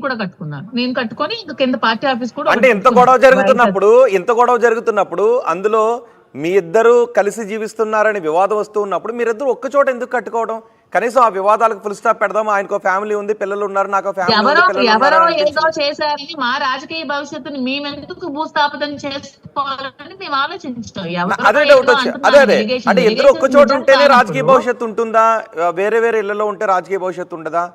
కూడా కట్టుకున్నాను. నేను కట్టుకొని ఇంక కింద పార్టీ ఆఫీస్ కూడా అంటే ఇంత గొడవ జరుగుతున్నప్పుడు అందులో మీ ఇద్దరు కలిసి జీవిస్తున్నారని వివాదం వస్తూ ఉన్నప్పుడు మీరిద్దరు ఒక్క చోట ఎందుకు కట్టుకోవడం? కనీసం ఆ వివాదాలకు ఫుల్ స్టాప్ పెడదాం, ఆయనకు ఫ్యామిలీ ఉంది, పిల్లలు ఉన్నారు, నాకు ఎవరో ఏదో చేశారని మా రాజకీయ భవిష్యత్తుని మేమెందుకు భూస్థాపితం చేసుకోవాలని మేము ఆలోచించాం. అదే డౌట్ వచ్చి అదే అంటే ఇద్దరు ఒక్క చోట ఉంటేనే రాజకీయ భవిష్యత్తు ఉంటుందా? వేరే వేరే ఇళ్లలో ఉంటే రాజకీయ భవిష్యత్తు ఉండదా?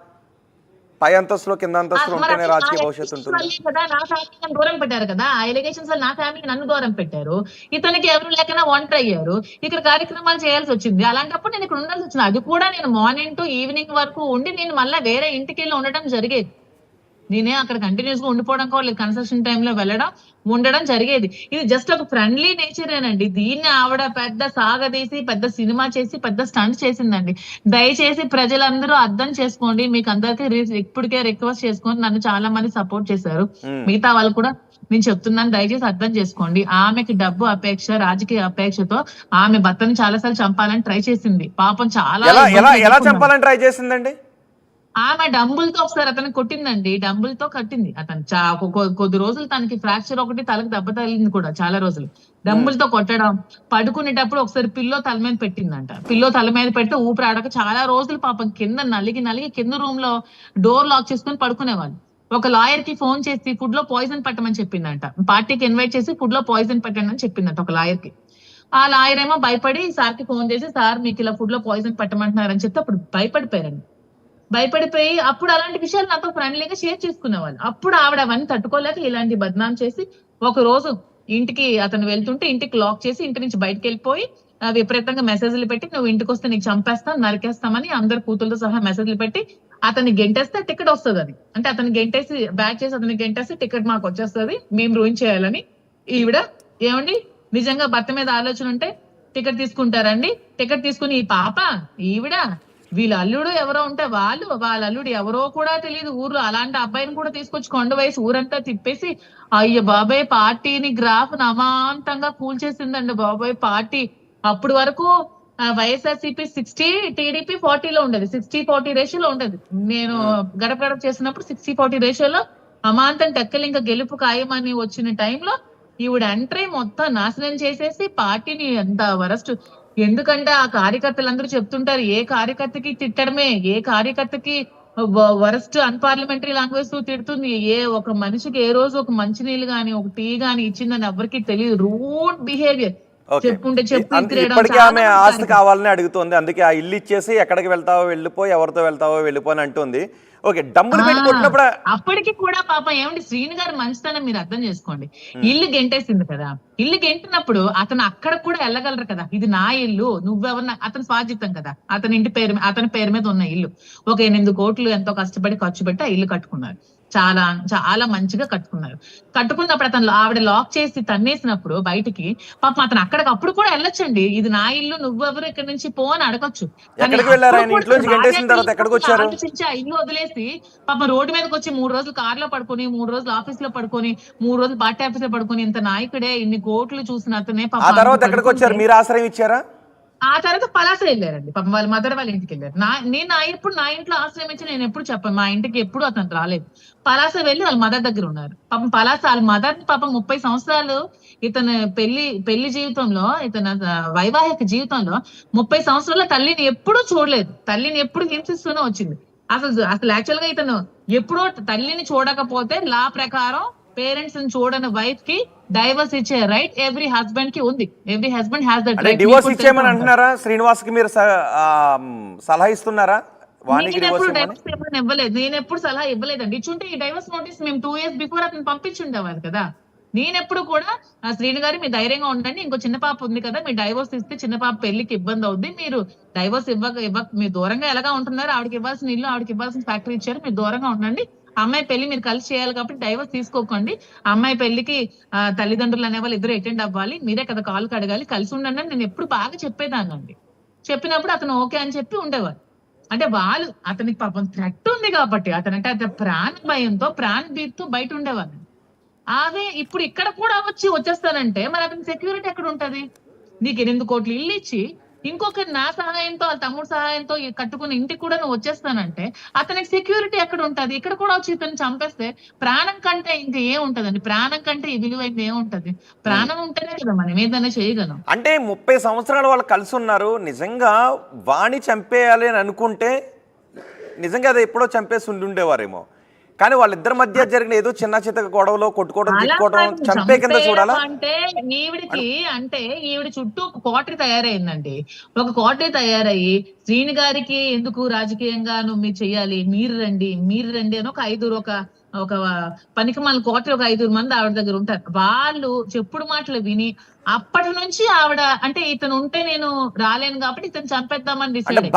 పై అంతస్తులో కింద అంతస్తులో ఉంటేనే రాజకీయ భవిష్యత్తు ఉంటుంది కదా. నా ఫ్యామిలీ దూరం పెట్టారు కదా, ఆ ఎలిగేషన్స్ నా ఫ్యామిలీ నన్ను దూరం పెట్టారు. ఇతనికి ఎవరు లేకనా ఒంటరి అయ్యారు, ఇక్కడ కార్యక్రమాలు చేయాల్సి వచ్చింది. అలాంటప్పుడు నేను ఇక్కడ ఉండాల్సి వచ్చింది. అది కూడా నేను మార్నింగ్ టు ఈవినింగ్ వరకు ఉండి నేను మళ్ళీ వేరే ఇంటికి వెళ్ళి ఉండడం జరిగేది. నేనే అక్కడ కంటిన్యూస్ గా ఉండిపోవడం కూడా లేదు, కన్స్ట్రక్షన్ టైంలో వెళ్ళడం ఉండడం జరిగేది. ఇది జస్ట్ ఒక ఫ్రెండ్లీ నేచరేనండి. దీన్ని ఆవిడ పెద్ద సాగదీసి పెద్ద సినిమా చేసి పెద్ద స్టంట్ చేసిందండి. దయచేసి ప్రజలందరూ అర్థం చేసుకోండి. మీకు అందరికీ ఇప్పటికే రిక్వెస్ట్ చేసుకోండి. నన్ను చాలా మంది సపోర్ట్ చేశారు, మిగతా వాళ్ళు కూడా నేను చెప్తున్నాను, దయచేసి అర్థం చేసుకోండి. ఆమెకి డబ్బు అపేక్ష, రాజకీయ అపేక్షతో ఆమె భర్తను చాలాసార్లు చంపాలని ట్రై చేసింది. పాపం ఎలా చంపాలని ట్రై చేసిందండి? ఆమె డంబుల్తో ఒకసారి అతను కొట్టిందండి, డంబుల్తో కట్టింది. అతను కొద్ది రోజులు తనకి ఫ్రాక్చర్ ఒకటి, తలకు దెబ్బ తగిలింది కూడా చాలా రోజులు. డంబుల్తో కొట్టడం, పడుకునేటప్పుడు ఒకసారి పిల్లో తల మీద పెట్టిందంట. పిల్లో తల మీద పెడితే ఊపిరి ఆడక చాలా రోజులు పాపం కింద నలిగి కింద రూమ్ లో డోర్ లాక్ చేసుకుని పడుకునేవాళ్ళు. ఒక లాయర్ కి ఫోన్ చేసి ఫుడ్ లో పాయిజన్ పెట్టమని చెప్పిందంట. పార్టీకి ఇన్వైట్ చేసి ఫుడ్ లో పాయిజన్ పెట్టండి అని చెప్పిందంట ఒక లాయర్ కి. ఆ లాయర్ ఏమో భయపడి సార్ కి ఫోన్ చేసి, సార్ మీకు ఇలా ఫుడ్ లో పాయిజన్ పెట్టమంటున్నారని చెప్తే అప్పుడు భయపడిపోయి అప్పుడు అలాంటి విషయాలు నాతో ఫ్రెండ్లీగా షేర్ చేసుకునేవాళ్ళు. అప్పుడు ఆవిడ అవన్నీ తట్టుకోలేక ఇలాంటి బద్నాం చేసి ఒక రోజు ఇంటికి అతను వెళ్తుంటే ఇంటికి లాక్ చేసి ఇంటి నుంచి బయటకు వెళ్ళిపోయి విపరీతంగా మెసేజ్లు పెట్టి, నువ్వు ఇంటికి వస్తే నీకు చంపేస్తాం, నరికేస్తామని అందరు కూతులతో సహా మెసేజ్లు పెట్టి అతన్ని గెంటేస్తే టికెట్ వస్తుంది అని. అంటే అతను గెంటేసి బ్యాక్ చేసి అతన్ని గెంటేస్తే టికెట్ మాకు వచ్చేస్తుంది, మేము రూయిన్ చేయాలని. ఈవిడ ఏమండి నిజంగా భర్త మీద ఆలోచన ఉంటే టికెట్ తీసుకుంటారండి? టికెట్ తీసుకుని ఈ పాప ఈవిడ వీళ్ళ అల్లుడు ఎవరో ఉంటే వాళ్ళ అల్లుడు ఎవరో కూడా తెలియదు ఊర్లో, అలాంటి అబ్బాయిని కూడా తీసుకొచ్చి కొండ వయసు ఊరంతా తిప్పేసి అయ్య బాబాయ్ పార్టీని గ్రాఫ్ అమాంతంగా కూల్చేసిందండి బాబాయ్ పార్టీ. అప్పుడు వరకు వైఎస్ఆర్సీపీ 60, టీడీపీ 40లో ఉండేది, 60-40 రేషియోలో ఉండేది. నేను గడప గడప చేసినప్పుడు 60-40 రేషియోలో అమాంతం టెక్కలు ఇంకా గెలుపు ఖాయమని వచ్చిన టైంలో ఈవిడ ఎంట్రీ మొత్తం నాశనం చేసేసి పార్టీని ఎంత వరస్ట్. ఎందుకంటే ఆ కార్యకర్తలందరూ చెప్తుంటారు, ఏ కార్యకర్తకి తిట్టడమే, ఏ కార్యకర్తకి వరస్ట్ అన్పార్లమెంటరీ లాంగ్వేజ్ తో తిడుతుంది, ఏ ఒక మనిషికి ఏ రోజు ఒక మంచినీళ్ళు గాని ఒక టీ గాని ఇచ్చిందని ఎవరికి తెలియదు. Rude behaviour. ఇప్పటికీ ఆమె ఆస్తి కావాలని అడుగుతుంది, అందుకే ఆ ఇల్లు ఇచ్చేసి ఎక్కడికి వెళ్తావో వెళ్ళిపో, ఎవరితో వెళ్తావో వెళ్ళిపో అని అంటుంది. ఓకే, డబ్బులు పెట్టుకుంటున్నప్పుడు అప్పటికి కూడా పాపం ఏమండి శ్రీను గారు మంచితనం మీరు అర్థం చేసుకోండి. ఇల్లు గెంటేసింది కదా, ఇల్లు గెంటినప్పుడు అతను అక్కడ కూడా వెళ్ళగలరు కదా, ఇది నా ఇల్లు నువ్వెవరన్నా, అతను స్వాజితం కదా, అతని పేరు మీద ఉన్న ఇల్లు. ఒక 8 కోట్లు ఎంతో కష్టపడి ఖర్చు పెట్టి ఆ ఇల్లు కట్టుకున్నారు. చాలా చాలా మంచిగా కట్టుకున్నప్పుడు ఆవిడ లాక్ చేసి తన్నేసినప్పుడు బయటికి పాపం అతను అప్పుడు కూడా వెళ్ళొచ్చండి, ఇది నా ఇల్లు నువ్వెవరు ఇక్కడ నుంచి పో అని అడగొచ్చు. ఆలోచించి ఆ ఇల్లు వదిలేసి పాపం రోడ్డు మీదకి వచ్చి 3 రోజులు కార్ లో పడుకొని, 3 రోజులు ఆఫీస్ లో పడుకొని, 3 రోజులు పార్టీ ఆఫీస్ లో పడుకొని, ఇంత నాయకుడే ఇన్ని కోట్లు చూసిన అతనే పాపం మీరు ఆశ్రయం ఇచ్చారా? ఆ తర్వాత పలాస వెళ్ళారండి పాపం, వాళ్ళ మదర్ వాళ్ళ ఇంటికి వెళ్ళారు. ఎప్పుడు నా ఇంట్లో ఆశ్రయం ఇచ్చి నేను ఎప్పుడు చెప్పాను, మా ఇంటికి ఎప్పుడు అతను రాలేదు. పలాస వెళ్ళి వాళ్ళ మదర్ దగ్గర ఉన్నారు. పాపం పలాస వాళ్ళ మదర్ ని పాపం 30 సంవత్సరాలు ఇతను పెళ్లి జీవితంలో, ఇతను వైవాహిక జీవితంలో 30 సంవత్సరాల తల్లిని ఎప్పుడూ చూడలేదు, తల్లిని ఎప్పుడు హింసిస్తూనే వచ్చింది. అసలు యాక్చువల్ గా ఇతను ఎప్పుడో తల్లిని చూడకపోతే లా ప్రకారం పేరెంట్స్ ని చూడని వైఫ్ కి డైవర్స్ ఇచ్చే రైట్ ఎవ్రీ హస్బెండ్ కి ఉంది. Every husband has that right. Divorce ఇచ్చేయమని అంటున్నారా? శ్రీనివాస్ కి మీరు సలహా ఇస్తున్నారా? నేను ఎప్పుడు సలహా ఇవ్వలేదండి. ఇచ్చుంటే ఈ డైవర్స్ నోటీస్ మేము 2 years బిఫోర్ అతను పంపించుండేవారు కదా. నేనెప్పుడు కూడా శ్రీను గారు మీరు ధైర్యంగా ఉండండి, ఇంకో చిన్న పాప ఉంది కదా, మీరు డైవర్స్ ఇస్తే చిన్న పాప పెళ్లికి ఇబ్బంది అవుద్ది, మీరు డైవర్స్ ఇవ్వక మీరు దూరంగా ఎలాగా ఉంటున్నారు, ఆవిడకి ఇవ్వాల్సిన ఇల్లు ఆవిడకి ఇవ్వాల్సిన ఫ్యాక్టరీ ఇచ్చారు, మీరు దూరంగా ఉండండి, అమ్మాయి పెళ్లి మీరు కలిసి చేయాలి కాబట్టి డైవర్స్ తీసుకోకండి, అమ్మాయి పెళ్లికి తల్లిదండ్రులు అనే వాళ్ళు ఇద్దరు అటెండ్ అవ్వాలి, మీరే కదా కాల్ కడగాలి, కలిసి ఉండండి అని నేను ఎప్పుడు బాగా చెప్పేదానండి. చెప్పినప్పుడు అతను ఓకే అని చెప్పి ఉండేవారు. అంటే వాళ్ళు అతనికి పాపం థ్రెట్ ఉంది కాబట్టి అతనంటే అతని ప్రాణ భయంతో ప్రాణ భీతితో బయట ఉండేవాళ్ళు. అదే ఇప్పుడు ఇక్కడ కూడా వచ్చేస్తానంటే మరి అతని సెక్యూరిటీ ఎక్కడ ఉంటది? నీకు 8 కోట్లు ఇల్లు ఇచ్చి ఇంకొకరు నా సహాయంతో వాళ్ళ తమ్ముడు సహాయంతో కట్టుకున్న ఇంటికి కూడా నువ్వు వచ్చేస్తానంటే అతనికి సెక్యూరిటీ ఎక్కడ ఉంటది? ఇక్కడ కూడా వచ్చి ఇతను చంపేస్తే ప్రాణం కంటే ఇంక ఏం ఉంటదండి? ప్రాణం కంటే ఈ విలువైంది ఏముంటది? ప్రాణం ఉంటేనే కదా మనం ఏదైనా చేయగలం. అంటే 30 సంవత్సరాలు వాళ్ళు కలిసి ఉన్నారు. నిజంగా వాణ్ణి చంపేయాలి అని అనుకుంటే నిజంగా అది ఎప్పుడో చంపేసి ఉండేవారేమో. కానీ వాళ్ళిద్దరి మధ్య జరిగిన ఏదో చిన్న చితక గొడవలో కొట్టుకోవడం, అలా తిట్టుకోవడం, కాదు, చంపే కింద చూడాలా? అంటే ఈవిడ చుట్టూ ఒక కోటరీ తయారైందండి. ఒక కోటరీ తయారయ్యి శ్రీని గారికి ఎందుకు రాజకీయంగా మీరు చెయ్యాలి, మీరు రండి అని ఒక పనికిమాలిన కోటరీ ఒక 5 మంది ఆవిడ దగ్గర ఉంటారు. వాళ్ళు చెప్పుడు మాటలు విని అప్పటి నుంచి ఆవిడ అంటే ఇతను ఉంటే నేను రాలేను కాబట్టి ఇతను చంపేద్దామని అంటే డిసైడ్.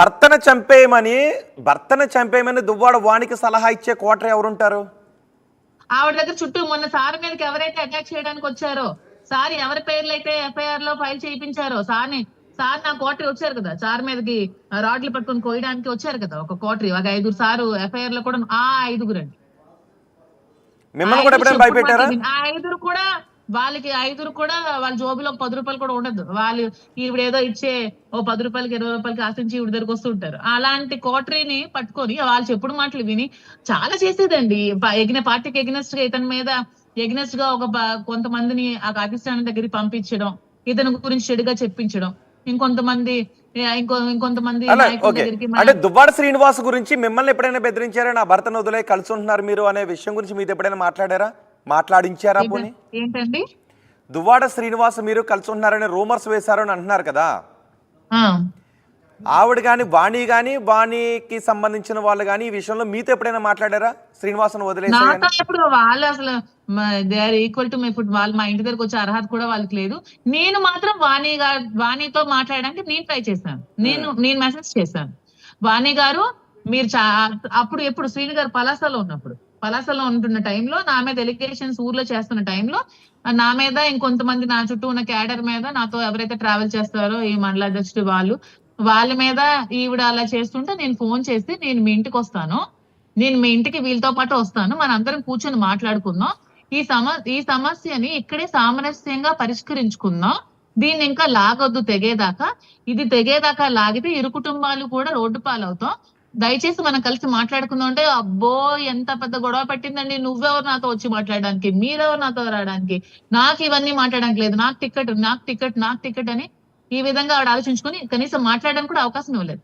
భర్తను చంపేయమని దువ్వాడ వానికి సలహా ఇచ్చే కోటరీ ఎవరుంటారు? ఆవిడ దగ్గర చుట్టూ మొన్న సార్ మీదకి ఎవరైతే అటాక్ చేయడానికి వచ్చారో, సార్ ఎవరి పేర్లు అయితే ఎఫ్ఐఆర్ లో ఫైల్ చేయించారో, సార్ నా కోటరీ వచ్చారు కదా, సార్ మీదకి రాడ్లు పట్టుకొని కోయడానికి వచ్చారు కదా ఒక కోటరీ, ఒక 5 సారు ఎఫ్ఐఆర్ లో కూడా ఆ 5 అండి. మిమ్మల్ని కూడా ఎప్పుడైనా భయపెట్టారా? ఆ 5 కూడా వాళ్ళకి 5 కూడా వాళ్ళ జోబులో 10 రూపాయలు కూడా ఉండదు. వాళ్ళు ఈవిడ ఏదో ఇచ్చే ఓ 10 రూపాయలకి 20 రూపాయలకి ఆశించి ఈవిడ దగ్గరకు వస్తుంటారు. అలాంటి కోటరీని పట్టుకొని వాళ్ళు చెప్పుడు మాటలు విని చాలా చేసేదండి. పార్టీకి ఎగ్నెస్ట్ గా ఇతని మీద ఎగ్నెస్ట్ గా కొంతమందిని ఆ అధిష్టానం దగ్గరికి పంపించడం, ఇతని గురించి చెడుగా చెప్పించడం, ఇంకొంతమంది నాయకుల దగ్గరికి అంటే దువ్వాడ శ్రీనివాస్ గురించి మిమ్మల్ని ఎప్పుడైనా బెదిరించారా? నా భర్తను వదిలే కలిసి ఉంటున్నారు మీరు అనే విషయం గురించి మీతో ఎప్పుడైనా మాట్లాడించారా? పోనీ ఏంటండి, దువ్వాడ శ్రీనివాస్ మీరు కలిసి ఉంటున్నారని రూమర్స్ వేశారు అని అంటున్నారు కదా, ఆవిడ కానీ వాణి కానీ వాణికి సంబంధించిన వాళ్ళు కానీ ఈ విషయంలో మీతో ఎప్పుడైనా మాట్లాడారా? శ్రీనివాసను వదిలేసి ఇప్పుడు వాళ్ళు అసలు they are equal to my food. వాళ్ళు మా ఇంటి దగ్గరకు వచ్చే అర్హత కూడా వాళ్ళకి లేదు. నేను మాత్రం వాణితో మాట్లాడడానికి నేను ట్రై చేశాను. నేను మెసేజ్ చేశాను, వాణి గారు మీరు అప్పుడు ఎప్పుడు శ్రీని గారు పలాసలో ఉంటున్న టైంలో నా మీద ఎలిగేషన్స్ ఊర్లో చేస్తున్న టైంలో నా మీద ఇంకొంతమంది నా చుట్టూ ఉన్న క్యాడర్ మీద, నాతో ఎవరైతే ట్రావెల్ చేస్తారో ఈ మండల అధ్యక్షుడు వాళ్ళ మీద ఈవిడ అలా చేస్తుంటే నేను ఫోన్ చేసి నేను మీ ఇంటికి వస్తాను, నేను మీ ఇంటికి వీళ్ళతో పాటు వస్తాను, మనందరం కూర్చొని మాట్లాడుకుందాం, ఈ సమస్యని ఇక్కడే సామరస్యంగా పరిష్కరించుకుందాం, దీన్ని ఇంకా లాగొద్దు తెగేదాకా లాగితే ఇరు కుటుంబాలు కూడా రోడ్డు పాలవుతాం, దయచేసి మనం కలిసి మాట్లాడుకుందాం. అంటే అబ్బో ఎంత పెద్ద గొడవ పెట్టిందండి, నువ్వెవరు నాతో వచ్చి మాట్లాడడానికి, మీరెవరు నాతో రావడానికి, నాకు ఇవన్నీ మాట్లాడడానికి లేదు, నాకు టికెట్ అని ఈ విధంగా ఆవిడ ఆలోచించుకొని కనీసం మాట్లాడడానికి కూడా అవకాశం ఇవ్వలేదు.